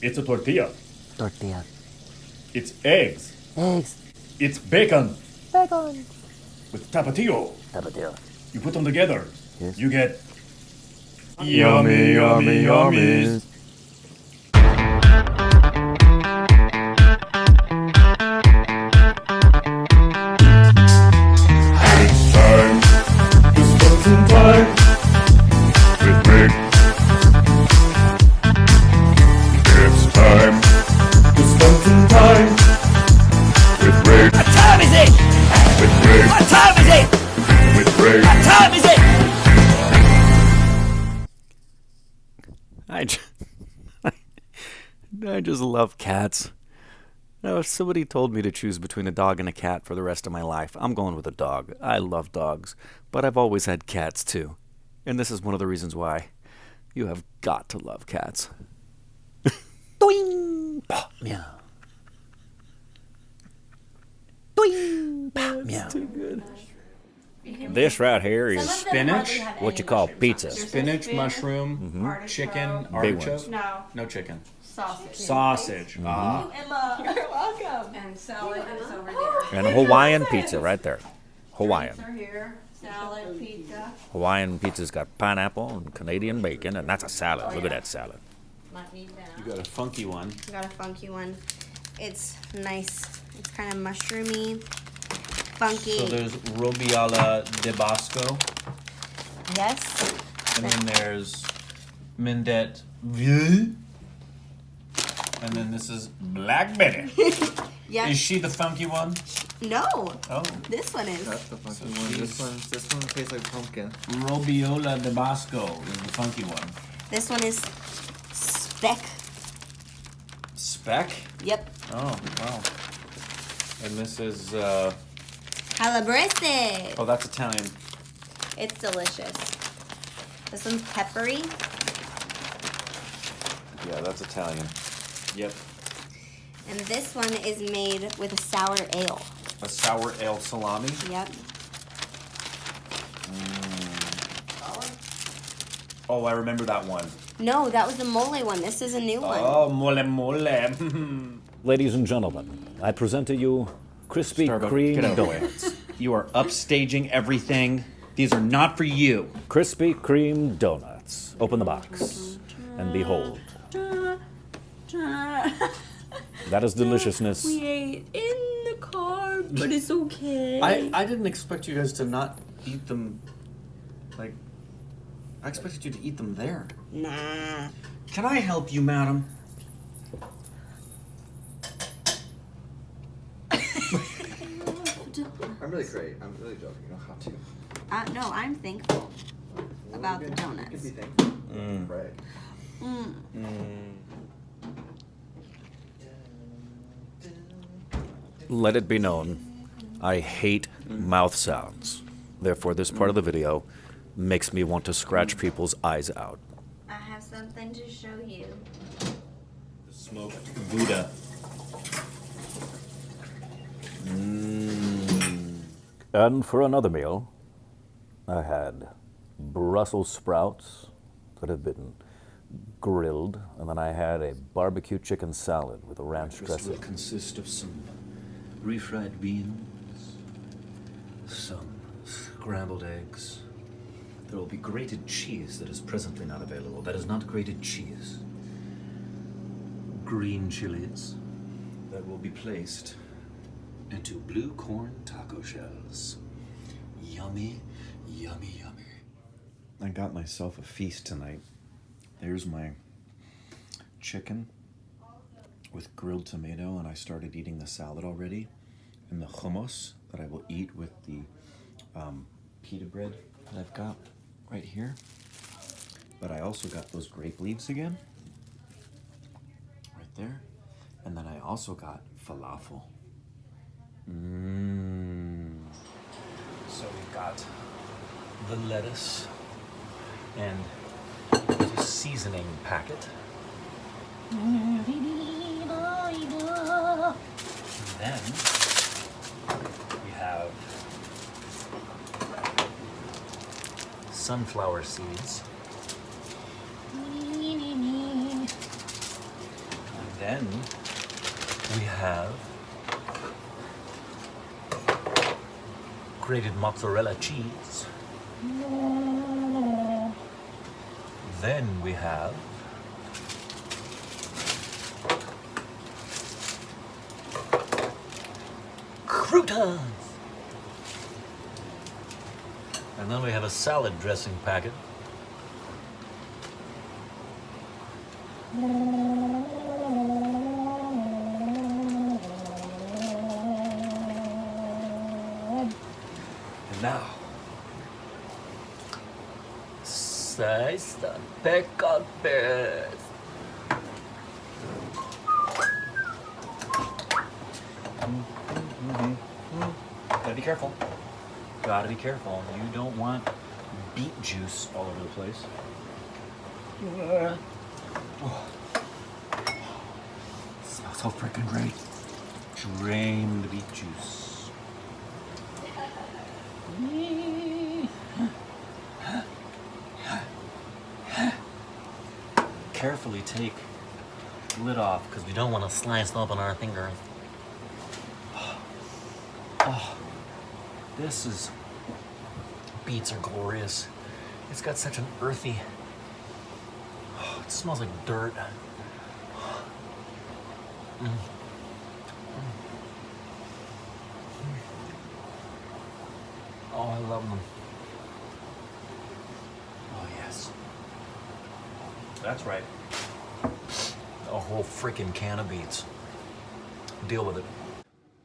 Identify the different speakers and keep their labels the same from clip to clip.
Speaker 1: It's a tortilla.
Speaker 2: Tortilla.
Speaker 1: It's eggs.
Speaker 2: Eggs.
Speaker 1: It's bacon.
Speaker 2: Bacon.
Speaker 1: With tapatio.
Speaker 2: Tapatio.
Speaker 1: You put them together.
Speaker 2: Yes.
Speaker 1: You get yummy, yummy, yummies. It's time to spend some time with Rick.
Speaker 2: What time is it?
Speaker 1: With Rick.
Speaker 2: What time is it?
Speaker 1: With Rick.
Speaker 2: What time is it? I just love cats. Now, if somebody told me to choose between a dog and a cat for the rest of my life, I'm going with a dog. I love dogs, but I've always had cats too. And this is one of the reasons why. You have got to love cats. Doing! Meow. Doing! Meow.
Speaker 3: Too good.
Speaker 2: This right here is
Speaker 3: Spinach?
Speaker 2: what you call pizza.
Speaker 3: Spinach, mushroom, chicken,
Speaker 2: Big
Speaker 3: artichoke.
Speaker 4: No,
Speaker 3: No chicken.
Speaker 4: sausage.
Speaker 3: Sausage. Ah.
Speaker 4: Emma, you're welcome. And salad is over there.
Speaker 2: And a Hawaiian pizza right there. Hawaiian.
Speaker 4: Drinks are here. Salad, pizza.
Speaker 2: Hawaiian pizza's got pineapple and Canadian bacon, and that's a salad. Look at that salad.
Speaker 4: Might need that.
Speaker 3: You got a funky one.
Speaker 5: I got a funky one. It's nice. It's kind of mushroomy, funky.
Speaker 3: So there's Robiala de Bosco.
Speaker 5: Yes.
Speaker 3: And then there's Mindet Vieux. And then this is Black Betty.
Speaker 5: Yeah.
Speaker 3: Is she the funky one?
Speaker 5: No.
Speaker 3: Oh.
Speaker 5: This one is.
Speaker 6: That's the funky one. This one tastes like pumpkin.
Speaker 3: Robiola de Bosco is the funky one.
Speaker 5: This one is speck.
Speaker 3: Speck?
Speaker 5: Yep.
Speaker 3: Oh, wow. And this is,
Speaker 5: Calabrese.
Speaker 3: oh, that's Italian.
Speaker 5: It's delicious. This one's peppery.
Speaker 3: Yeah, that's Italian. Yep.
Speaker 5: And this one is made with a sour ale.
Speaker 3: A sour ale salami.
Speaker 5: Yep.
Speaker 3: Oh, I remember that one.
Speaker 5: No, that was the mole one. This is a new one.
Speaker 3: Oh, mole mole.
Speaker 2: Ladies and gentlemen, I present to you Krispy Kreme donuts.
Speaker 3: You are upstaging everything. These are not for you.
Speaker 2: Krispy Kreme donuts. Open the box and behold. That is deliciousness.
Speaker 4: We ate in the car, but it's okay.
Speaker 3: I didn't expect you guys to not eat them. Like, I expected you to eat them there.
Speaker 5: Nah.
Speaker 3: Can I help you, madam?
Speaker 6: I'm really great. I'm really joking. You don't have to.
Speaker 5: No, I'm thankful about the
Speaker 6: You can
Speaker 5: donuts.
Speaker 6: be thankful. Right.
Speaker 2: Let it be known, I hate mouth sounds. Therefore, this part of the video makes me want to scratch people's eyes out.
Speaker 5: I have something to show you.
Speaker 3: Smoked Buddha.
Speaker 2: And for another meal, I had Brussels sprouts that have been grilled, and then I had a barbecue chicken salad with a ranch
Speaker 7: Breakfast
Speaker 2: dressing.
Speaker 7: will consist of some refried beans, some scrambled eggs. There will be grated cheese that is presently not available. That is not grated cheese. Green chilies that will be placed into blue corn taco shells. Yummy, yummy, yummy.
Speaker 3: I got myself a feast tonight. There's my chicken with grilled tomato, and I started eating the salad already, and the hummus that I will eat with the pita bread that I've got right here. But I also got those grape leaves again, right there, and then I also got falafel.
Speaker 7: So we've got the lettuce and the seasoning packet. And then we have sunflower seeds. Then we have grated mozzarella cheese. Then we have croutons. And then we have a salad dressing packet. And now, sliced pickled pears. Gotta be careful. Gotta be careful. You don't want beet juice all over the place. Smells so freaking great. Drain the beet juice. Carefully take the lid off because we don't want to slice open our fingers. Oh, beets are glorious. It's got such an earthy, it smells like dirt. Oh, I love them. Oh, yes. That's right. A whole freaking can of beets. Deal with it.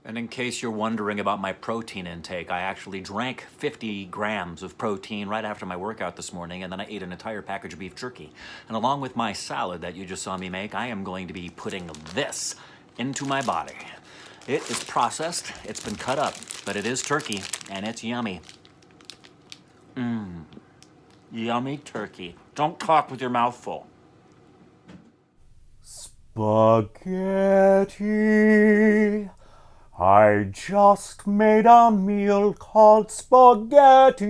Speaker 7: And in case you're wondering about my protein intake, I actually drank 50 grams of protein right after my workout this morning, and then I ate an entire package of beef jerky. And along with my salad that you just saw me make, I am going to be putting this into my body. It is processed, it's been cut up, but it is turkey, and it's yummy. Yummy turkey. Don't talk with your mouth full.
Speaker 1: Spaghetti. I just made a meal called spaghetti.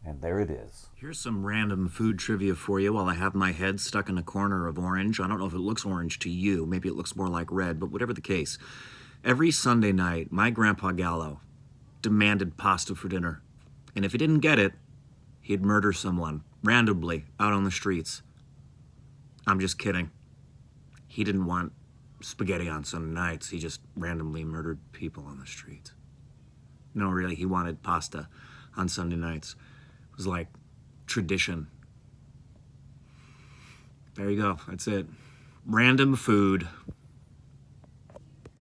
Speaker 1: And there it is.
Speaker 7: Here's some random food trivia for you while I have my head stuck in a corner of orange. I don't know if it looks orange to you. Maybe it looks more like red, but whatever the case. Every Sunday night, my Grandpa Gallo demanded pasta for dinner. And if he didn't get it, he'd murder someone randomly out on the streets. I'm just kidding. He didn't want spaghetti on Sunday nights. He just randomly murdered people on the street. No, really, he wanted pasta on Sunday nights. It was like tradition. There you go. That's it. Random food